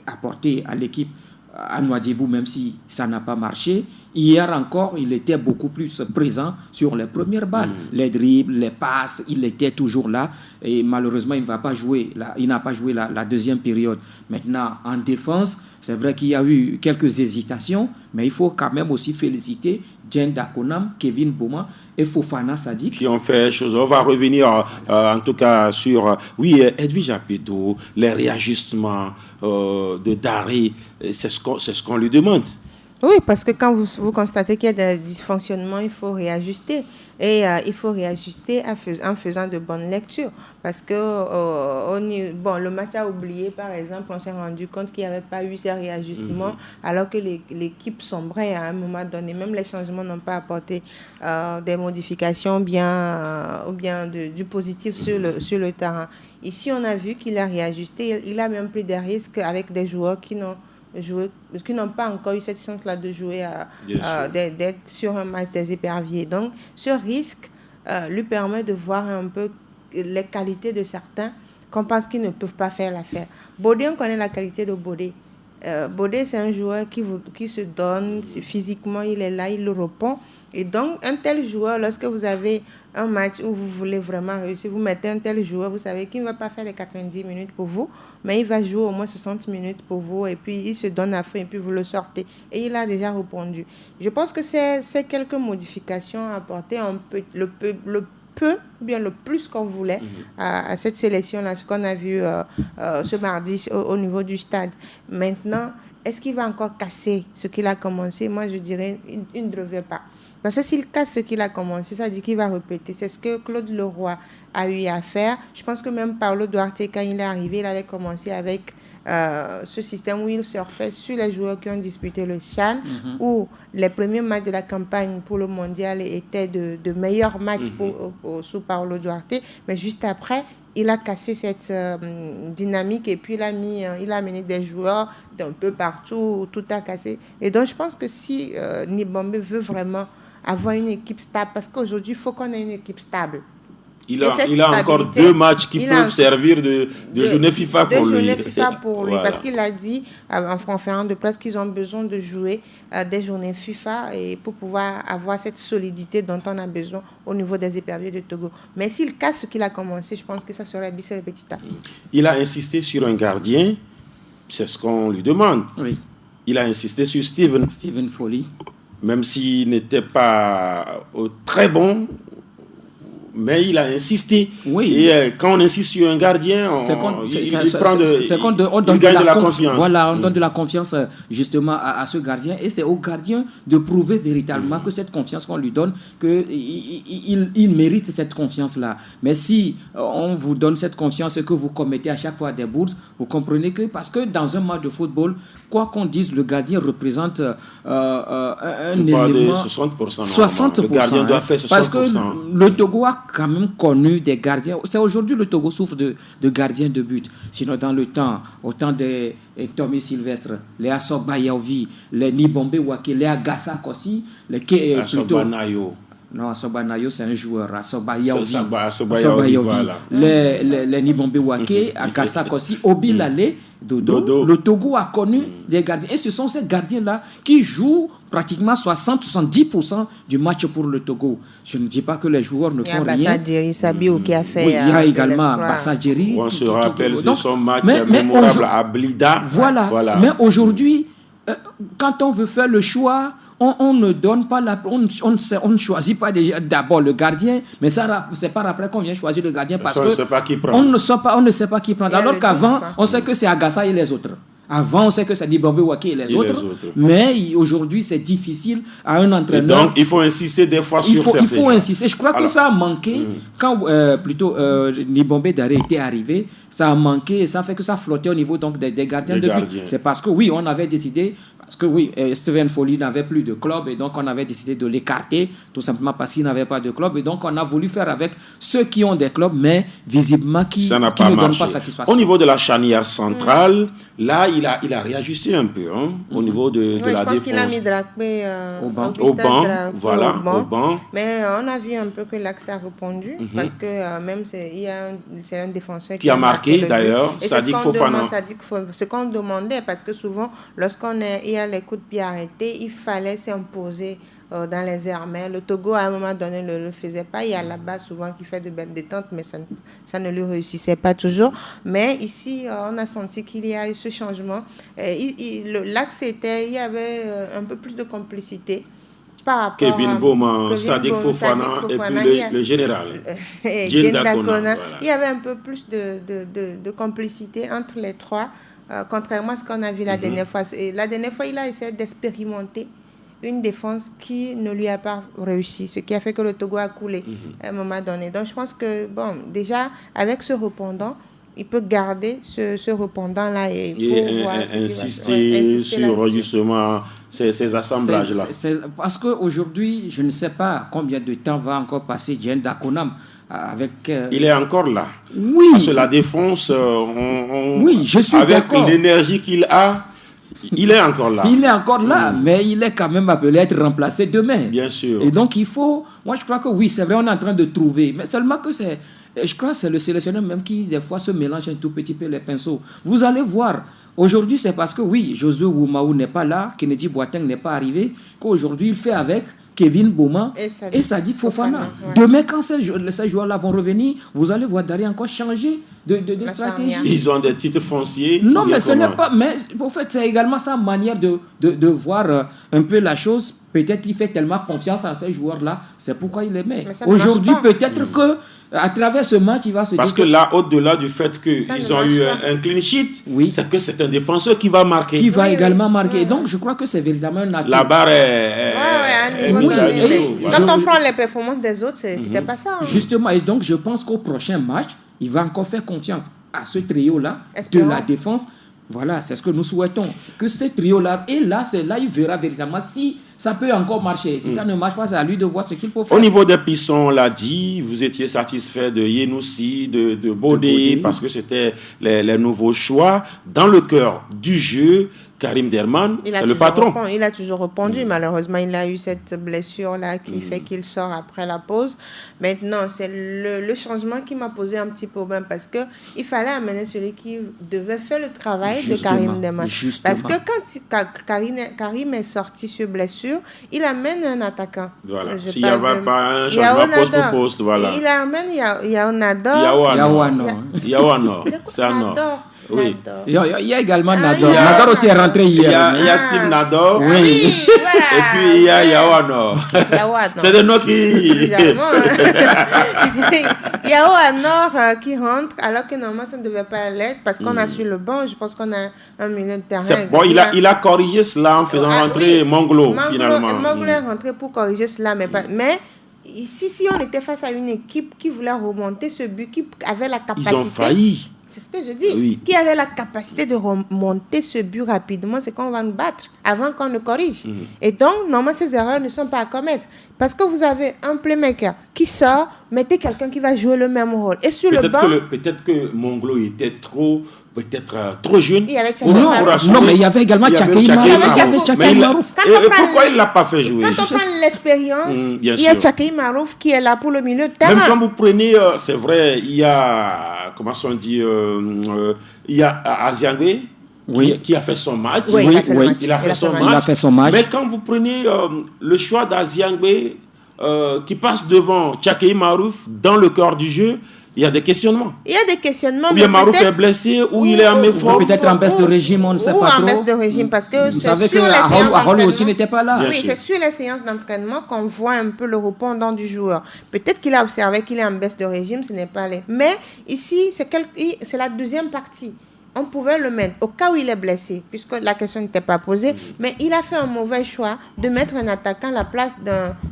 apporté à l'équipe à Nouadhibou, même si ça n'a pas marché. Hier encore, il était beaucoup plus présent sur les premières balles. Les dribbles, les passes, il était toujours là. Et malheureusement, il n'a pas joué la deuxième période. Maintenant, en défense, c'est vrai qu'il y a eu quelques hésitations, mais il faut quand même aussi féliciter Jen Dakonam, Kevin Boma et Fofana Sadik. Qui ont fait chose. On va revenir en tout cas sur Edwige Apedo, les réajustements de Daré. C'est ce qu'on lui demande. Oui, parce que quand vous constatez qu'il y a des dysfonctionnements, il faut réajuster. Et il faut réajuster en faisant de bonnes lectures. Parce que le match a oublié, par exemple, on s'est rendu compte qu'il n'y avait pas eu ces réajustements, alors que l'équipe sombrait à un moment donné. Même les changements n'ont pas apporté des modifications ou bien du positif sur le terrain. Ici, on a vu qu'il a réajusté. Il a même pris des risques avec des joueurs qui n'ont pas encore eu cette chance-là de jouer, d'être sur un match des éperviers. Donc, ce risque lui permet de voir un peu les qualités de certains qu'on pense qu'ils ne peuvent pas faire l'affaire. Bodé, on connaît la qualité de Bodé. Bodé, c'est un joueur qui se donne physiquement, il est là, il le répond. Et donc, un tel joueur, lorsque vous avez un match où vous voulez vraiment réussir, vous mettez un tel joueur, vous savez qu'il ne va pas faire les 90 minutes pour vous, mais il va jouer au moins 60 minutes pour vous, et puis il se donne à fond, et puis vous le sortez. Et il a déjà répondu. Je pense que c'est quelques modifications à apporter, le peu ou bien le plus qu'on voulait à cette sélection-là, ce qu'on a vu ce mardi au niveau du stade. Maintenant, est-ce qu'il va encore casser ce qu'il a commencé? Moi, je dirais, il ne devrait pas. Parce que s'il casse ce qu'il a commencé, ça dit qu'il va répéter. C'est ce que Claude Leroy a eu à faire. Je pense que même Paulo Duarte, quand il est arrivé, il avait commencé avec ce système où il surfait sur les joueurs qui ont disputé le CHAN, où les premiers matchs de la campagne pour le mondial étaient de meilleurs matchs sous Paulo Duarte. Mais juste après, il a cassé cette dynamique et puis il a amené des joueurs d'un peu partout, tout a cassé. Et donc, je pense que si Nibombe veut vraiment avoir une équipe stable, parce qu'aujourd'hui, il faut qu'on ait une équipe stable. Il a encore 2 matchs qui peuvent servir de journée FIFA pour lui. Voilà. Parce qu'il a dit en conférence de presse qu'ils ont besoin de jouer des journées FIFA et pour pouvoir avoir cette solidité dont on a besoin au niveau des éperviers de Togo. Mais s'il casse ce qu'il a commencé, je pense que ça serait bis repetita. Il a insisté sur un gardien, c'est ce qu'on lui demande. Oui. Il a insisté sur Steven Foley. Même s'il n'était pas très bon, mais il a insisté. Oui. Et quand on insiste sur un gardien, on donne de la confiance. Voilà, on donne de la confiance justement à ce gardien. Et c'est au gardien de prouver véritablement que cette confiance qu'on lui donne, qu'il mérite cette confiance-là. Mais si on vous donne cette confiance et que vous commettez à chaque fois des bourses, vous comprenez que, parce que dans un match de football, quoi qu'on dise, le gardien représente un élément... de 60%. 60%. Le gardien doit faire 60%. Parce que le Togo a quand même connu des gardiens. C'est aujourd'hui le Togo souffre de gardiens de but. Sinon, dans le temps, autant de Tommy Sylvestre, les Assoba Yaovi, les Nibombe Wake, les Agassa Kossi, les Assoba Nayo. Non, Assoba Nayo, c'est un joueur. Assoba Yaovi. Assoba Yaovi, voilà. Les Nibombe Wake, Agassa Kossi, Obi Lale, Dodo. Le Togo a connu des gardiens. Et ce sont ces gardiens-là qui jouent pratiquement 60-70% du match pour le Togo. Je ne dis pas que les joueurs ne font rien. Il y a Bassa Sabiou qui a fait... Oui, il y a également Bassa Djeri. On se rappelle de son match mémorable à Blida. Voilà. Mais aujourd'hui, quand on veut faire le choix, on ne donne pas on ne choisit pas d'abord le gardien, mais ça c'est pas après qu'on vient choisir le gardien parce que on ne sait pas qui prend. Alors qu'avant, on sait que c'est Agassa et les autres. Avant, on sait que c'est Nibombe Wake et les autres. Mais aujourd'hui, c'est difficile à un entraîneur. Et donc, il faut insister des fois sur certains. Il faut insister. Je crois que ça a manqué quand Nibombe Daré était arrivé. Ça a manqué et ça fait que ça flottait au niveau donc, des gardiens de but. C'est parce que oui, on avait décidé, Steven Foley n'avait plus de club et donc on avait décidé de l'écarter tout simplement parce qu'il n'avait pas de club et donc on a voulu faire avec ceux qui ont des clubs mais visiblement qui ne donnent pas satisfaction. Au niveau de la charnière centrale, là il a réajusté un peu au niveau de la défense. Je pense qu'il a mis Dracmé au banc. Mais on a vu un peu que l'axe a répondu parce que même c'est un défenseur qui a marqué d'ailleurs, Sadik Fofana. Ce qu'on demandait parce que souvent il y a les coups de pied arrêtés, il fallait s'imposer dans les airs. Mais le Togo à un moment donné ne le faisait pas. Il y a là-bas souvent qui fait de belles détentes, mais ça ne lui réussissait pas toujours. Mais ici, on a senti qu'il y a eu ce changement. L'axe il y avait un peu plus de complicité. Kevin Boma, Sadik Fofana et puis le général. Jane Dakona. Il y avait un peu plus de complicité entre les trois, contrairement à ce qu'on a vu la dernière fois. Et la dernière fois, il a essayé d'expérimenter une défense qui ne lui a pas réussi, ce qui a fait que le Togo a coulé à un moment donné. Donc je pense que, déjà, avec ce répondant, il peut garder ce répondant-là et insister sur justement ces assemblages-là. Parce qu'aujourd'hui, je ne sais pas combien de temps va encore passer Jane Dakonam avec... il est encore là. Oui. Parce que la défense, oui, je suis avec d'accord. L'énergie qu'il a, il est encore là. Il est encore là, mais il est quand même appelé à être remplacé demain. Bien sûr. Et donc, il faut... Moi, je crois que oui, c'est vrai, on est en train de trouver. Mais seulement que c'est... Je crois que c'est le sélectionneur même qui, des fois, se mélange un tout petit peu les pinceaux. Vous allez voir. Aujourd'hui, c'est parce que, oui, Josué Oumaou n'est pas là, Kennedy Boateng n'est pas arrivé, qu'aujourd'hui, il fait avec Kevin Boma et Sadik Fofana. Ouais. Demain, quand ces joueurs-là vont revenir, vous allez voir Dari encore changer de stratégie. Ils ont des titres fonciers. Non, mais ce n'est pas... Mais, en fait, c'est également sa manière de voir un peu la chose. peut-être qu'il fait tellement confiance à ces joueurs-là, c'est pourquoi il les met. Aujourd'hui, peut-être que à travers ce match, il va se dire... Parce que là, au-delà du fait qu'ils ont eu un clean sheet, c'est que c'est un défenseur qui va marquer. Qui va également marquer. Donc, je crois que c'est véritablement un atout. La barre est... Quand on prend les performances des autres, c'était pas ça. Justement, et donc, je pense qu'au prochain match, il va encore faire confiance à ce trio-là de la défense. Voilà, c'est ce que nous souhaitons. Que ce trio-là, et là, c'est là il verra véritablement si ça peut encore marcher. Si ça ne marche pas, c'est à lui de voir ce qu'il faut faire. Au niveau des pistons, on l'a dit, vous étiez satisfait de Yenoussi, de Bodé, parce que c'était les nouveaux choix. Dans le cœur du jeu, Karim Derman, c'est le patron. Il a toujours répondu. Malheureusement, il a eu cette blessure-là qui fait qu'il sort après la pause. Maintenant, c'est le changement qui m'a posé un petit problème parce qu'il fallait amener celui qui devait faire le travail de Karim Derman. Parce que quand Karim est sorti sur blessure, il amène un attaquant. Voilà. S'il n'y avait pas un changement poste-poste, voilà. Il amène Yao Anor. C'est Anor. Oui. Il y a également Nador. Nador aussi est rentré hier. Il y a Steve Nador. Oui. Et puis il y a Yao Anor. C'est de nous qui... Yao Anor qui rentre alors que normalement ça ne devait pas l'être parce qu'on a sur le banc, je pense qu'on a un milieu de terrain. C'est bon, il a corrigé cela en faisant rentrer Manglo finalement. Manglo est rentré pour corriger cela, mais si on était face à une équipe qui voulait remonter ce but, qui avait la capacité... Ils ont failli. C'est ce que je dis. Oui. Qui avait la capacité de remonter ce but rapidement, c'est qu'on va nous battre avant qu'on ne corrige. Et donc, normalement, ces erreurs ne sont pas à commettre. Parce que vous avez un playmaker qui sort, mettez quelqu'un qui va jouer le même rôle. Et sur le banc... Peut-être que Manglo était trop jeune. Il y avait non, mais il y avait également Tchakei Marouf. Et pourquoi il ne l'a pas fait jouer? Quand on prend l'expérience, il y a Tchakei Marouf qui est là pour le milieu de terrain. Même quand vous prenez, c'est vrai, il y a, comment on dit, il y a Aziangbe. Qui a fait son match. Il a fait son match. Mais quand vous prenez le choix d'Aziangbe qui passe devant Tchakei Marouf dans le cœur du jeu, il y a des questionnements. Ou bien Marouf est blessé, ou il est en méforme. Peut-être en baisse de régime, on ne sait pas trop. Ou en baisse de régime, parce que vous savez que Arol aussi n'était pas là. Oui, c'est sur les séances d'entraînement qu'on voit un peu le répondant du joueur. Peut-être qu'il a observé qu'il est en baisse de régime, ce n'est pas allé. Mais ici, c'est la deuxième partie. On pouvait le mettre au cas où il est blessé, puisque la question n'était pas posée, mais il a fait un mauvais choix de mettre un attaquant à la place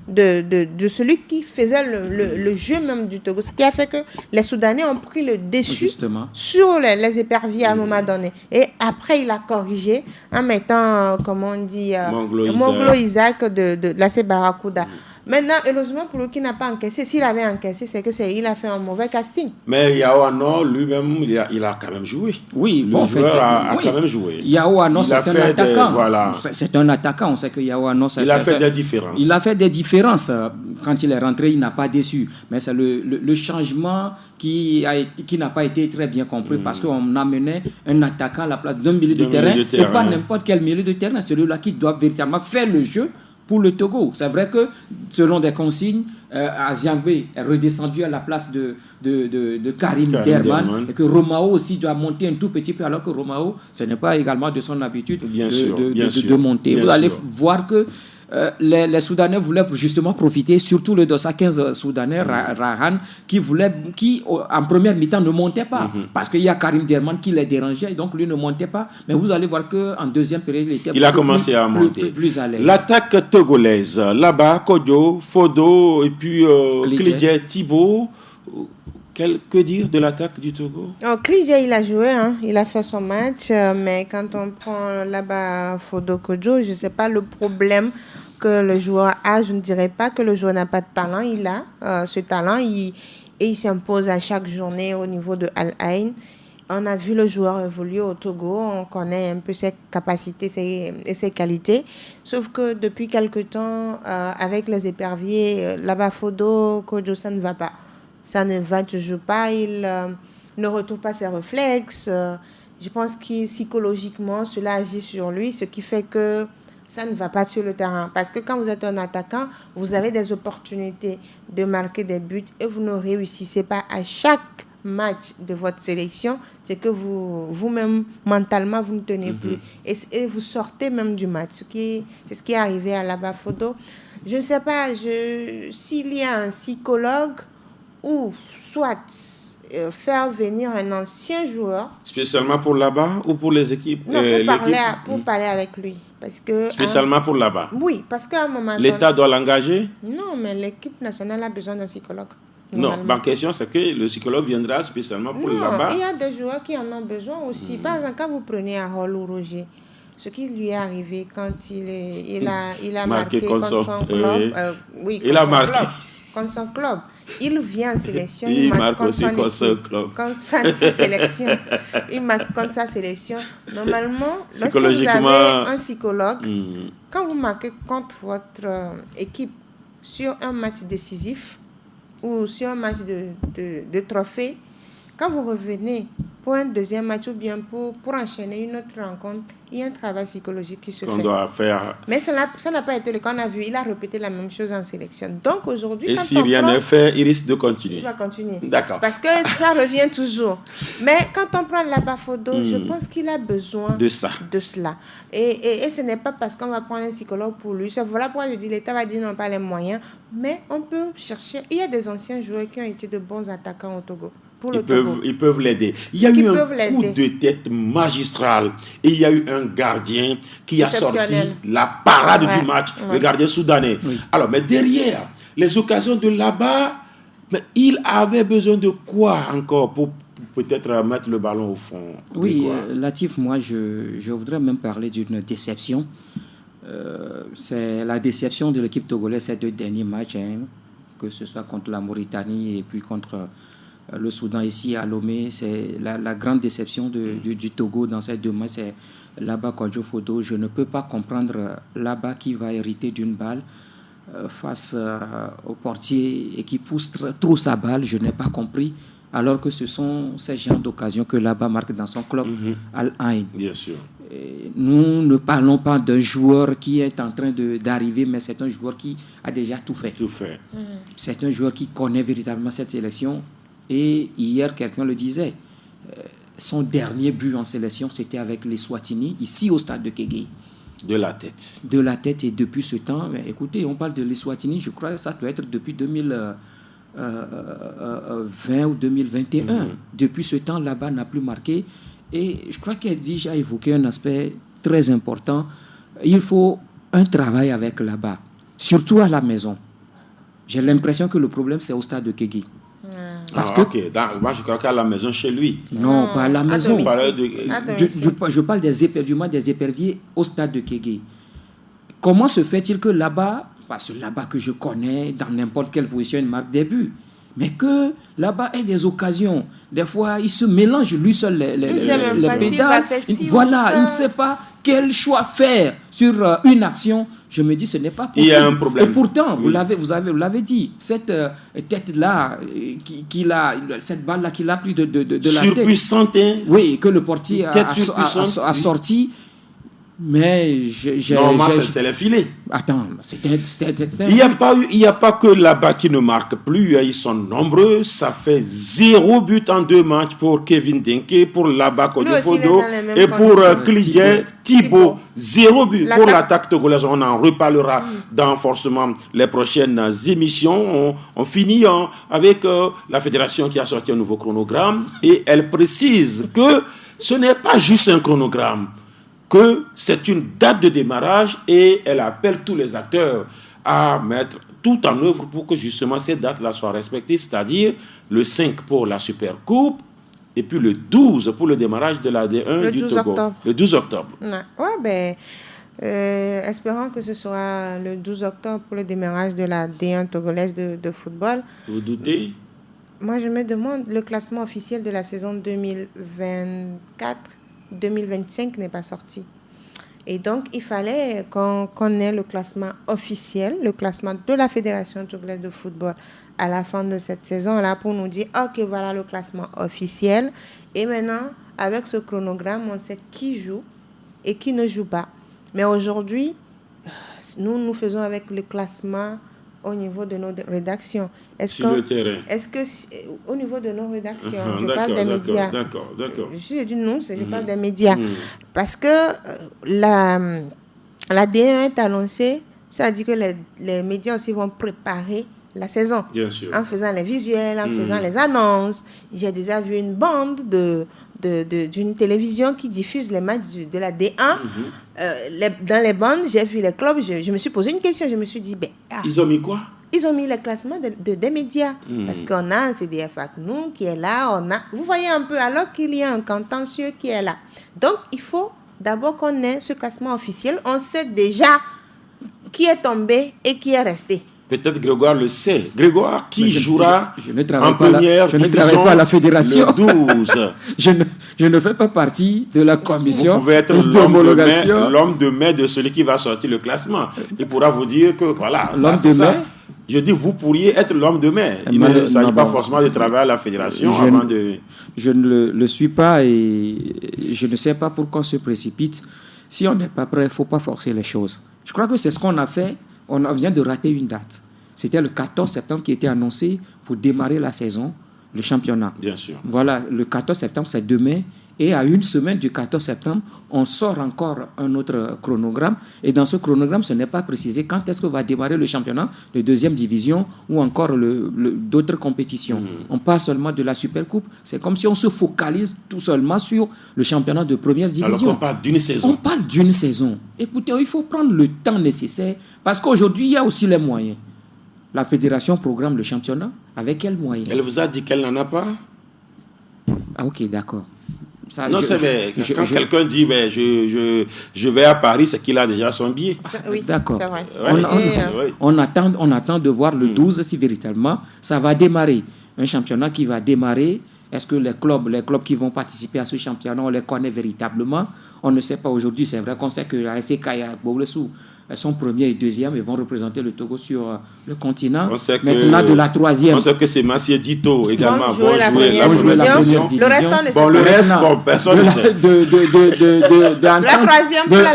de celui qui faisait le jeu même du Togo, ce qui a fait que les Soudanais ont pris le dessus sur les éperviers à un moment donné. Et après, il a corrigé en mettant, comment on dit, Manglo Isaac de la Barracuda. Maintenant, heureusement pour lui qui n'a pas encaissé, s'il avait encaissé, c'est qu'il a fait un mauvais casting. Mais Yao Anor, lui-même, il a quand même joué. Oui, le joueur a quand même joué. Yao Anor, c'est un attaquant. C'est un attaquant, on sait que Yao Anor... Il a fait des différences. Il a fait des différences. Quand il est rentré, il n'a pas déçu. Mais c'est le changement qui n'a pas été très bien compris parce qu'on amenait un attaquant à la place d'un milieu de terrain et pas n'importe quel milieu de terrain. Celui-là qui doit véritablement faire le jeu pour le Togo. C'est vrai que, selon des consignes, Aziangbe est redescendu à la place de Karim Derman et que Romao aussi doit monter un tout petit peu, alors que Romao, ce n'est pas également de son habitude de monter. Vous allez voir que les Soudanais voulaient justement profiter, surtout le Dossa 15 Soudanais, Rahan, qui en première mi-temps ne montait pas, parce qu'il y a Karim Derman qui les dérangeait, donc lui ne montait pas. Mais vous allez voir qu'en deuxième période, il a commencé à monter. Plus à l'aise. L'attaque togolaise, là-bas, Kodjo, Fodo, et puis Klidje, Thibaut. Que dire de l'attaque du Togo? Klidje, il a joué, il a fait son match, mais quand on prend là-bas Fodo Kodjo, je ne sais pas le problème que le joueur a. Je ne dirais pas que le joueur n'a pas de talent. Il a ce talent et il s'impose à chaque journée au niveau de Al Ain. On a vu le joueur évoluer au Togo, on connaît un peu ses capacités et ses qualités. Sauf que depuis quelque temps, avec les éperviers, là-bas Fodo Kodjo, ça ne va pas. Ça ne va toujours pas, il ne retrouve pas ses réflexes. Je pense que psychologiquement, cela agit sur lui, ce qui fait que ça ne va pas sur le terrain. Parce que quand vous êtes un attaquant, vous avez des opportunités de marquer des buts et vous ne réussissez pas à chaque match de votre sélection, c'est que vous-même, mentalement, vous ne tenez plus. Et vous sortez même du match. C'est ce qui est arrivé à Laba Fodo. Je ne sais pas s'il y a un psychologue ou soit faire venir un ancien joueur. Spécialement pour là-bas ou pour les équipes? Non, pour parler avec lui. Parce que, spécialement pour là-bas? Oui, parce qu'à un moment l'État doit l'engager? Non, mais l'équipe nationale a besoin d'un psychologue. Non, ma question c'est que le psychologue viendra spécialement pour là-bas. Il y a des joueurs qui en ont besoin aussi. Par exemple, quand vous prenez Harold ou Roger, ce qui lui est arrivé quand il a marqué contre son club. Il a marqué contre son club. Il vient en sélection. Il marque aussi contre son club. Contre sa sélection. Il marque contre sa sélection. Normalement, lorsque vous avez un psychologue, quand vous marquez contre votre équipe sur un match décisif ou sur un match de trophée, quand vous revenez pour un deuxième match ou bien pour enchaîner une autre rencontre, il y a un travail psychologique qui se fait. Doit faire. Mais ça n'a pas été le cas. On a vu, il a répété la même chose en sélection. Donc aujourd'hui, et si rien n'est fait, il risque de continuer. Il va continuer. D'accord. Parce que ça revient toujours. Mais quand on prend Laba Fodo, je pense qu'il a besoin de cela. Et ce n'est pas parce qu'on va prendre un psychologue pour lui. Voilà pourquoi je dis l'État va dire non, pas les moyens. Mais on peut chercher. Il y a des anciens joueurs qui ont été de bons attaquants au Togo. Ils peuvent l'aider. Il y a eu un coup de tête magistral et il y a eu un gardien qui a sorti la parade du match, le gardien soudanais. Oui. Alors, mais derrière, les occasions de là-bas, mais il avait besoin de quoi encore pour peut-être mettre le ballon au fond? Oui, Latif, moi je voudrais même parler d'une déception. C'est la déception de l'équipe togolaise ces 2 derniers matchs, que ce soit contre la Mauritanie et puis contre le Soudan ici à Lomé. C'est la grande déception du Togo dans ces 2 matchs. C'est Laba Kodjo Fodo. Je ne peux pas comprendre Laba qui va hériter d'une balle face au portier et qui pousse trop sa balle. Je n'ai pas compris. Alors que ce sont ces genres d'occasions que Laba marque dans son club Al-Ain. Bien sûr. Et nous ne parlons pas d'un joueur qui est en train d'arriver, mais c'est un joueur qui a déjà tout fait. C'est un joueur qui connaît véritablement cette sélection. Et hier, quelqu'un le disait, son dernier but en sélection, c'était avec les Swatini, ici au stade de Kégué. De la tête. De la tête, et depuis ce temps, mais écoutez, on parle de les Swatini, je crois que ça doit être depuis 2020 ou 2021. Depuis ce temps, là-bas n'a plus marqué. Et je crois qu'elle a déjà évoqué un aspect très important. Il faut un travail avec là-bas, surtout à la maison. J'ai l'impression que le problème, c'est au stade de Kégué. Parce que moi je crois qu'à la maison chez lui. Non, pas à la maison. Je parle des éperviers au stade de Kégué. Comment se fait-il que là-bas, parce que là-bas que je connais, dans n'importe quelle position, il marque des buts, mais que là-bas ait des occasions, des fois il se mélange lui seul les pédales. Voilà, il ne sait pas quel choix faire sur une action. Je me dis, ce n'est pas possible. Il y a un problème. Et pourtant, vous l'avez dit, cette tête-là, cette balle-là qu'il a pris de la tête. Surpuissante. Oui, que le portier a sorti. Mais normalement, c'est les filets. Attends, c'était il n'y a pas que là-bas qui ne marque plus. Ils sont nombreux. Ça fait 0 but en 2 matchs pour Kevin Denke, pour Laba Kodjo Fodo et pour Klidje Thibaut. 0 but pour l'attaque togolaise. On en reparlera dans forcément les prochaines émissions. On finit avec la fédération qui a sorti un nouveau chronogramme et elle précise que ce n'est pas juste un chronogramme, que c'est une date de démarrage et elle appelle tous les acteurs à mettre tout en œuvre pour que justement ces dates-là soient respectées, c'est-à-dire le 5 pour la Super Coupe et puis le 12 pour le démarrage de la D1 du Togo. Octobre. Le 12 octobre. Espérons que ce sera le 12 octobre pour le démarrage de la D1 togolaise de football. Vous doutez? Moi, je me demande, le classement officiel de la saison 2024-2025 n'est pas sorti. Et donc, il fallait qu'on ait le classement officiel, le classement de la Fédération togolaise de football à la fin de cette saison-là pour nous dire, OK, voilà le classement officiel. Et maintenant, avec ce chronogramme, on sait qui joue et qui ne joue pas. Mais aujourd'hui, nous faisons avec le classement au niveau de nos rédactions. Sur le terrain. Est-ce que, au niveau de nos rédactions, je parle des médias. D'accord. Je dis non, je parle des médias. Parce que la D1 est annoncée, ça dit que les médias aussi vont préparer la saison. Bien sûr. En faisant les visuels, en faisant les annonces. J'ai déjà vu une bande d'une télévision qui diffuse les matchs de la D1. Dans les bandes, j'ai vu les clubs. Je me suis posé une question. Je me suis dit, ils ont mis quoi? Ils ont mis le classement des médias. Parce qu'on a un CDF ACNU qui est là. Vous voyez un peu, alors qu'il y a un contentieux qui est là. Donc, il faut d'abord qu'on ait ce classement officiel. On sait déjà qui est tombé et qui est resté. Peut-être Grégoire le sait. Grégoire, qui jouera en première division? Je ne travaille pas à la fédération. Le 12. je ne fais pas partie de la commission. Vous pouvez être l'homme de mai de celui qui va sortir le classement. Il pourra vous dire que voilà, l'homme de mai. Je dis, vous pourriez être l'homme de mai. Il ne s'agit pas forcément de travailler à la fédération Je ne le suis pas et je ne sais pas pourquoi on se précipite. Si on n'est pas prêt, il ne faut pas forcer les choses. Je crois que c'est ce qu'on a fait. On vient de rater une date. C'était le 14 septembre qui était annoncé pour démarrer la saison, le championnat. Bien sûr. Voilà, le 14 septembre, c'est demain. Et à une semaine du 14 septembre, on sort encore un autre chronogramme. Et dans ce chronogramme, ce n'est pas précisé quand est-ce que va démarrer le championnat de deuxième division ou encore d'autres compétitions. On parle seulement de la Supercoupe. C'est comme si on se focalise tout seulement sur le championnat de première division. Alors qu'on parle d'une saison. On parle d'une saison. Écoutez, il faut prendre le temps nécessaire parce qu'aujourd'hui, il y a aussi les moyens. La fédération programme le championnat. Avec quels moyens? Elle vous a dit qu'elle n'en a pas? Ah ok, d'accord. Ça, non, c'est vrai. Quand quelqu'un dit je vais à Paris, c'est qu'il a déjà son billet. Oui, d'accord. C'est vrai. On attend de voir le 12 si véritablement ça va démarrer. Un championnat qui va démarrer. Est-ce que les clubs qui vont participer à ce championnat, on les connaît véritablement? On ne sait pas aujourd'hui. C'est vrai qu'on sait que la SC Kaya Gbouglessou sont premiers et deuxièmes et vont représenter le Togo sur le continent. Maintenant, de la troisième. On sait que c'est Massier Dito également vont jouer la première division. Le reste, on ne sait pas. Le reste, personne ne sait.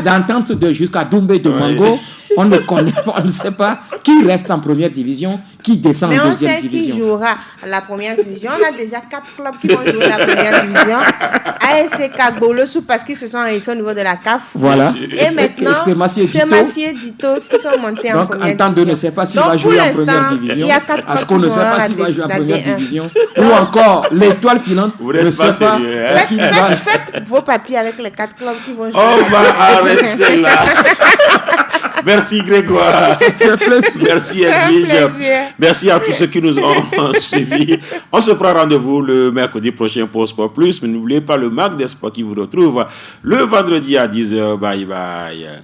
D'entente jusqu'à Doumbé de Mango, on ne connaît pas, on ne sait pas qui reste en première division, qui descend en deuxième division. Mais on sait qui jouera la première division. On a déjà 4 clubs qui vont jouer la première division. ASC Gbouglessou parce qu'ils se sont réunis au niveau de la CAF. Voilà. Et maintenant, c'est Massier Dito qui sont montés en première division. Donc, Entente ne sait pas s'il va jouer en première division. Est-ce qu'on ne sait pas s'il va jouer en première division? Ou encore, l'étoile filante ne sait pas qui va... Faites vos papiers avec les 4 clubs qui vont jouer. On va arrêter là. Merci Grégoire. Merci Edwige. Merci à tous ceux qui nous ont suivis. On se prend rendez-vous le mercredi prochain pour Sport Plus. Mais n'oubliez pas le Mag des Sports qui vous retrouve le vendredi à 10h. Bye bye.